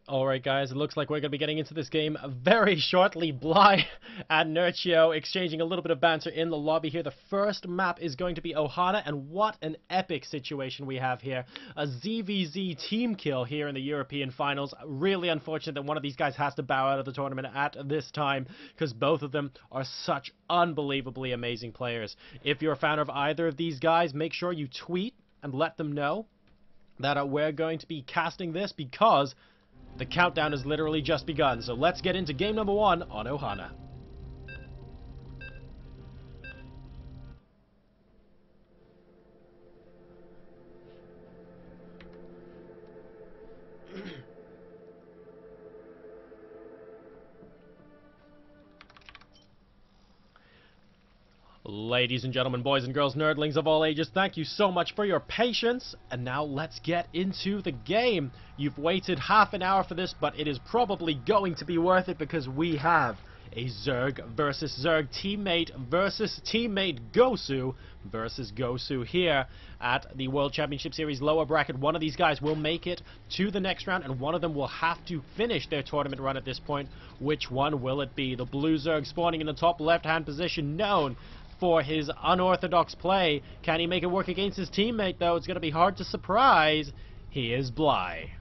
Alright guys, it looks like we're going to be getting into this game very shortly. Bly and Nerchio exchanging a little bit of banter in the lobby here. The first map is going to be Ohana, and what an epic situation we have here. A ZVZ team kill here in the European Finals. Really unfortunate that one of these guys has to bow out of the tournament at this time, because both of them are such unbelievably amazing players. If you're a fan of either of these guys, make sure you tweet and let them know that we're going to be casting this, because the countdown has literally just begun. So let's get into game number 1 on Ohana. Ladies and gentlemen, boys and girls, nerdlings of all ages, thank you so much for your patience. And now let's get into the game. You've waited half an hour for this, but it is probably going to be worth it, because we have a Zerg versus Zerg, teammate versus teammate, Gosu versus Gosu here at the World Championship Series lower bracket. One of these guys will make it to the next round, and one of them will have to finish their tournament run at this point. Which one will it be? The blue Zerg spawning in the top left-hand position, known for his unorthodox play. Can he make it work against his teammate, though? It's going to be hard to surprise. He is Bly.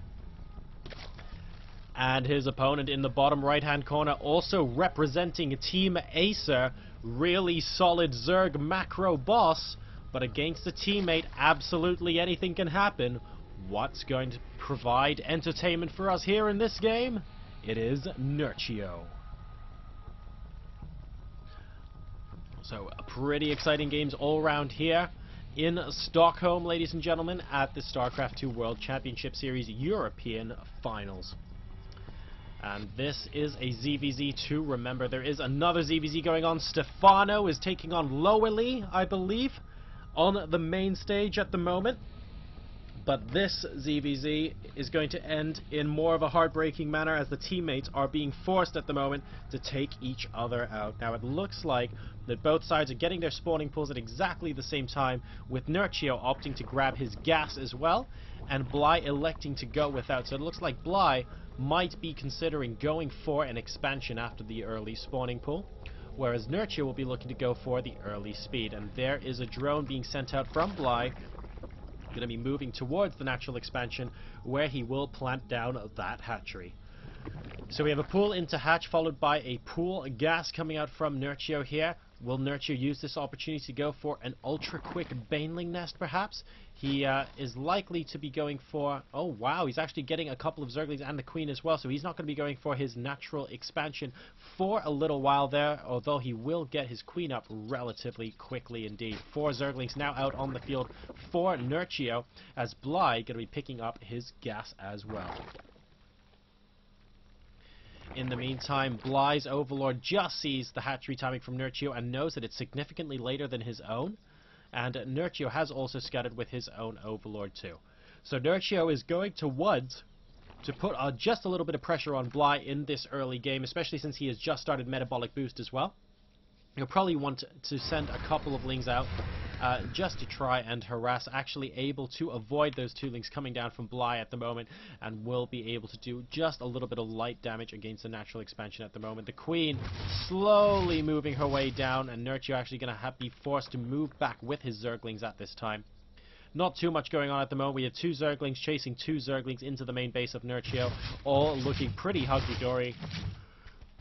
And his opponent in the bottom right-hand corner, also representing Team Acer. Really solid Zerg macro boss, but against a teammate, absolutely anything can happen. What's going to provide entertainment for us here in this game? It is Nerchio. So, pretty exciting games all around here in Stockholm, ladies and gentlemen, at the StarCraft II World Championship Series European Finals. And this is a ZVZ2. Remember, there is another ZVZ going on. Stefano is taking on Lowerly, I believe, on the main stage at the moment. But this ZVZ is going to end in more of a heartbreaking manner, as the teammates are being forced at the moment to take each other out. Now, it looks like that both sides are getting their spawning pools at exactly the same time, with Nerchio opting to grab his gas as well, and Bly electing to go without. So it looks like Bly might be considering going for an expansion after the early spawning pool, whereas Nerchio will be looking to go for the early speed. And there is a drone being sent out from Bly, going to be moving towards the natural expansion, where he will plant down that hatchery. So we have a pool into hatch, followed by a pool gas coming out from Nerchio here. Will Nerchio use this opportunity to go for an ultra-quick baneling nest, perhaps? He is likely to be going for... Oh, wow, he's actually getting a couple of Zerglings and the Queen as well, so he's not going to be going for his natural expansion for a little while there, although he will get his Queen up relatively quickly indeed. 4 Zerglings now out on the field for Nerchio, as Bly going to be picking up his gas as well. In the meantime, Bly's Overlord just sees the hatchery timing from Nerchio and knows that it's significantly later than his own. And Nerchio has also scouted with his own Overlord too. So Nerchio is going to want to put just a little bit of pressure on Bly in this early game, especially since he has just started Metabolic Boost as well. He'll probably want to send a couple of Lings out just to try and harass, actually able to avoid those 2 Lings coming down from Bly at the moment, and will be able to do just a little bit of light damage against the natural expansion at the moment. The Queen slowly moving her way down, and Nerchio actually going to be forced to move back with his Zerglings at this time. Not too much going on at the moment. We have 2 Zerglings chasing 2 Zerglings into the main base of Nerchio, all looking pretty hunky-dory.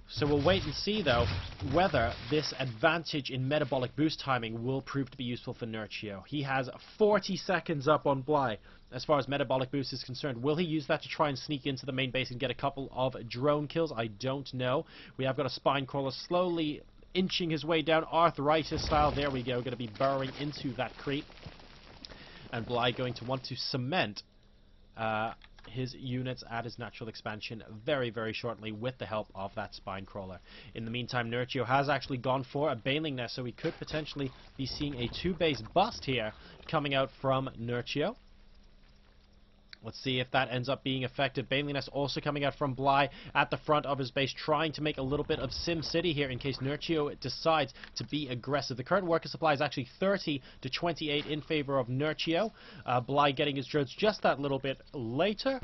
So we'll wait and see, though, whether this advantage in metabolic boost timing will prove to be useful for Nerchio. He has 40 seconds up on Bly as far as metabolic boost is concerned. Will he use that to try and sneak into the main base and get a couple of drone kills? I don't know. We have got a spine crawler slowly inching his way down, arthritis style. There we go, going to be burrowing into that creep. And Bly going to want to cement his units at his natural expansion very, very shortly with the help of that spine crawler. In the meantime, Nerchio has actually gone for a baneling nest, so we could potentially be seeing a 2-base bust here coming out from Nerchio. Let's see if that ends up being effective. Baneliness also coming out from Bly at the front of his base, trying to make a little bit of Sim City here in case Nerchio decides to be aggressive. The current worker supply is actually 30 to 28 in favor of Nerchio. Bly getting his drones just that little bit later.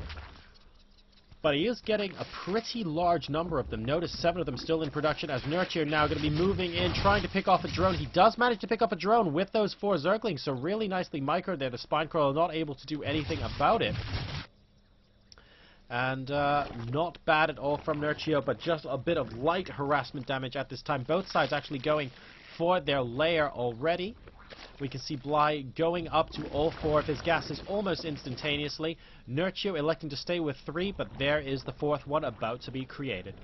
but he is getting a pretty large number of them. Notice 7 of them still in production, as Nerchio now going to be moving in, trying to pick off a drone. He does manage to pick up a drone with those 4 Zerglings, so really nicely microed there. The Spinecrawler not able to do anything about it. And not bad at all from Nerchio, but just a bit of light harassment damage at this time. Both sides actually going for their lair already. We can see Bly going up to all 4 of his gases almost instantaneously. Nerchio electing to stay with 3, but there is the 4th one about to be created.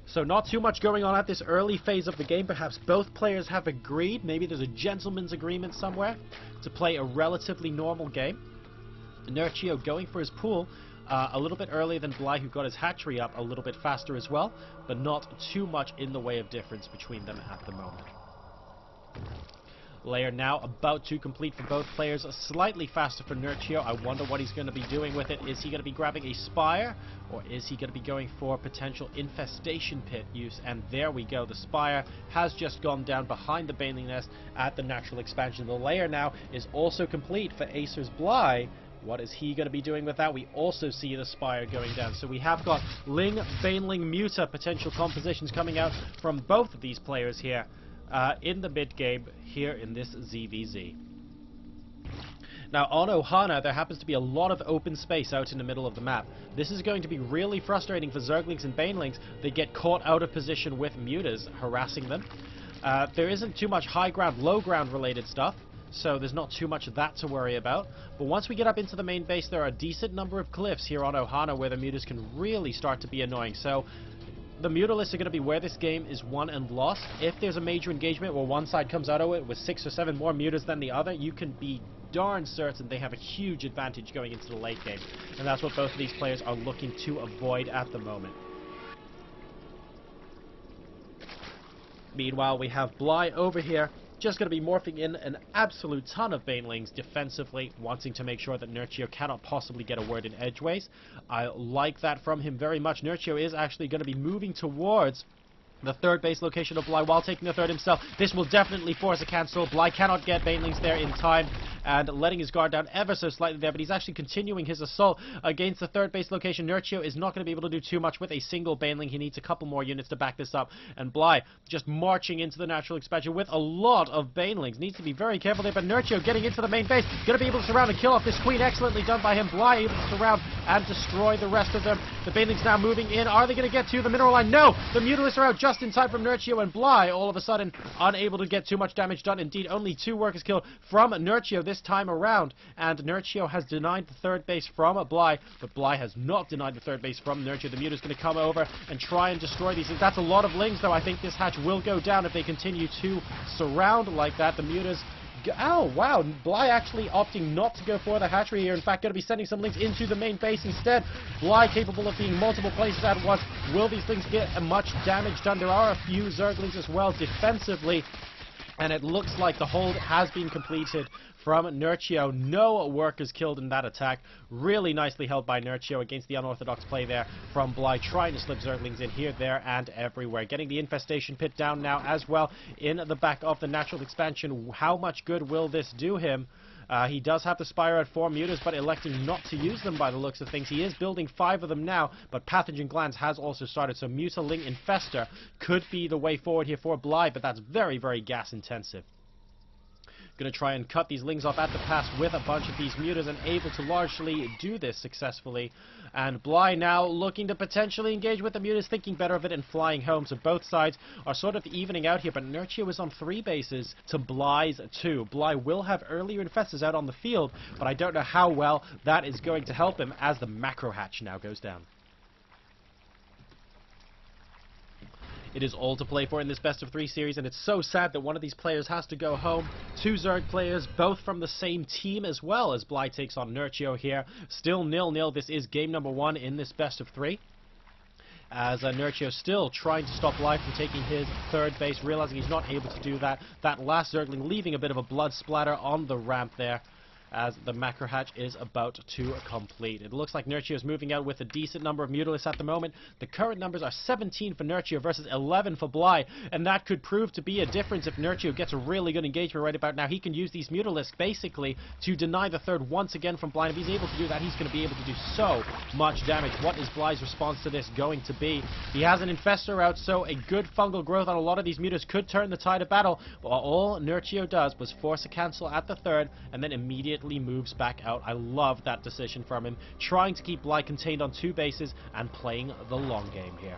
So not too much going on at this early phase of the game. Perhaps both players have agreed, maybe there's a gentleman's agreement somewhere, to play a relatively normal game. Nerchio going for his pool a little bit earlier than Bly, who got his hatchery up a little bit faster as well, but not too much in the way of difference between them at the moment. Layer now about to complete for both players, slightly faster for Nerchio. I wonder what he's going to be doing with it. Is he going to be grabbing a Spire, or is he going to be going for potential infestation pit use? And there we go, the Spire has just gone down behind the Baneling nest at the natural expansion. The layer now is also complete for Acer's Bly. What is he going to be doing with that? We also see the Spire going down. So we have got Ling, Baneling, Muta potential compositions coming out from both of these players here in the mid-game here in this ZVZ. Now on Ohana, there happens to be a lot of open space out in the middle of the map. This is going to be really frustrating for Zerglings and Banelings. They get caught out of position with Mutas harassing them. There isn't too much high ground, low ground related stuff, so there's not too much of that to worry about. But once we get up into the main base, there are a decent number of cliffs here on Ohana where the Mutas can really start to be annoying. So the Mutalisks are going to be where this game is won and lost. If there's a major engagement where one side comes out of it with 6 or 7 more Mutas than the other, you can be darn certain they have a huge advantage going into the late game. And that's what both of these players are looking to avoid at the moment. Meanwhile, we have Bly over here, just going to be morphing in an absolute ton of Banelings defensively, wanting to make sure that Nerchio cannot possibly get a word in edgeways. I like that from him very much. Nerchio is actually going to be moving towards the 3rd base location of Bly while taking the 3rd himself. This will definitely force a cancel. Bly cannot get Banelings there in time, and letting his guard down ever so slightly there, but he's actually continuing his assault against the 3rd base location. Nerchio is not going to be able to do too much with a single Baneling. He needs a couple more units to back this up, and Bly just marching into the natural expansion with a lot of Banelings. Needs to be very careful there, but Nerchio getting into the main base, going to be able to surround and kill off this queen. Excellently done by him. Bly able to surround and destroy the rest of them. The Banelings now moving in. Are they going to get to the mineral line? No! The Mutalisks are out just in time from Nerchio, and Bly all of a sudden unable to get too much damage done. Indeed, only 2 workers killed from Nerchio this time around, and Nerchio has denied the 3rd base from Bly, but Bly has not denied the 3rd base from Nerchio. The Muta's going to come over and try and destroy these things. That's a lot of Lings, though. I think this hatch will go down if they continue to surround like that. The Mutas... Oh, wow. Bly actually opting not to go for the hatchery here. In fact, going to be sending some Lings into the main base instead. Bly capable of being multiple places at once. Will these Lings get much damage done? There are a few Zerglings as well defensively, and it looks like the hold has been completed from Nerchio. No workers killed in that attack. Really nicely held by Nerchio against the unorthodox play there from Bly, trying to slip Zerglings in here, there, and everywhere. Getting the infestation pit down now as well in the back of the natural expansion. How much good will this do him? He does have the Spire at 4 Mutas, but electing not to use them by the looks of things. He is building 5 of them now, but Pathogen Glands has also started, so Muta-Ling Infester could be the way forward here for Bly, but that's very, very gas intensive. Going to try and cut these Lings off at the pass with a bunch of these Mutas, and able to largely do this successfully. And Bly now looking to potentially engage with the Mutas, thinking better of it and flying home. So both sides are sort of evening out here, but Nerchio is on 3 bases to Bly's 2. Bly will have earlier infestors out on the field, but I don't know how well that is going to help him as the macro hatch now goes down. It is all to play for in this best of 3 series, and it's so sad that one of these players has to go home. 2 Zerg players, both from the same team as well, as Bly takes on Nerchio here. Still 0-0. This is game number 1 in this best of 3. As Nerchio still trying to stop Bly from taking his 3rd base, realizing he's not able to do that. That last Zergling leaving a bit of a blood splatter on the ramp there. as the macro hatch is about to complete. It looks like Nerchio is moving out with a decent number of Mutalisks at the moment. The current numbers are 17 for Nerchio versus 11 for Bly, and that could prove to be a difference if Nerchio gets a really good engagement right about now. He can use these Mutalisks basically to deny the third once again from Bly. If he's able to do that, he's going to be able to do so much damage. What is Bly's response to this going to be? He has an Infestor out, so a good fungal growth on a lot of these Mutas could turn the tide of battle, but all Nerchio does was force a cancel at the third and then immediately moves back out. I love that decision from him, trying to keep Bly contained on 2 bases and playing the long game here.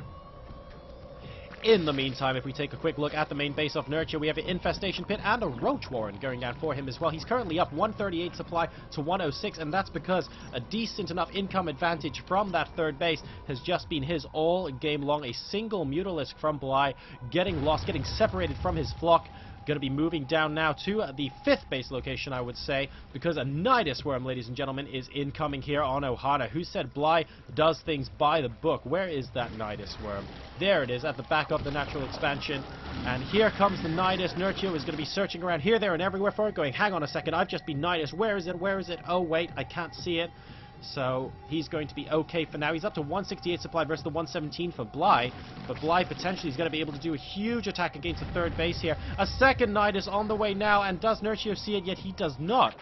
In the meantime, if we take a quick look at the main base of Nerchio, we have an Infestation Pit and a Roach Warren going down for him as well. He's currently up 138 supply to 106, and that's because a decent enough income advantage from that third base has just been his all game long. A single Mutalisk from Bly getting lost, getting separated from his flock. Going to be moving down now to the 5th base location, I would say, because a Nidus Worm, ladies and gentlemen, is incoming here on Ohana. Who said Bly does things by the book? Where is that Nidus Worm? There it is, at the back of the natural expansion. And here comes the Nidus. Nerchio is going to be searching around here, there, and everywhere for it, going, hang on a second, I've just been Nidus. Where is it? Where is it? Oh, wait, I can't see it. So he's going to be okay for now. He's up to 168 supply versus the 117 for Bly. But Bly potentially is going to be able to do a huge attack against the third base here. A second Nidus on the way now, and does Nerchio see it yet? He does not.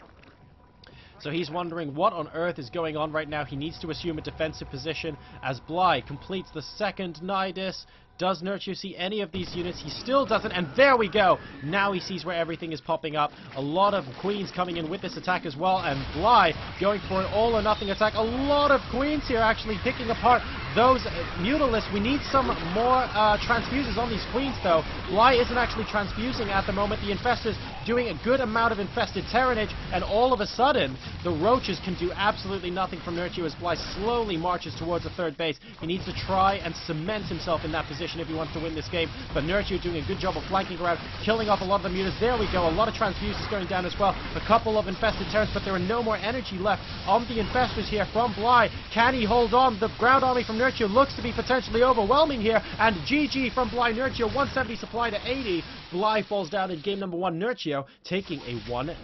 So he's wondering what on earth is going on right now. He needs to assume a defensive position as Bly completes the second Nidus. Does Nerchio see any of these units? He still doesn't, and there we go! Now he sees where everything is popping up. A lot of Queens coming in with this attack as well, and Bly going for an all-or-nothing attack. A lot of Queens here actually picking apart those Mutalisks. We need some more transfuses on these Queens, though. Bly isn't actually transfusing at the moment. The Infestors doing a good amount of infested Terranage, and all of a sudden, the Roaches can do absolutely nothing from Nerchio as Bly slowly marches towards the third base. He needs to try and cement himself in that position if he wants to win this game, but Nerchio doing a good job of flanking around, killing off a lot of the Mutas. There we go, a lot of transfuses going down as well. A couple of infested Terrans, but there are no more energy left on the Infestors here from Bly. Can he hold on? The ground army from Nerchio looks to be potentially overwhelming here, and GG from Bly. Nerchio 170 supply to 80. Bly falls down in game number 1. Nerchio taking a 1-0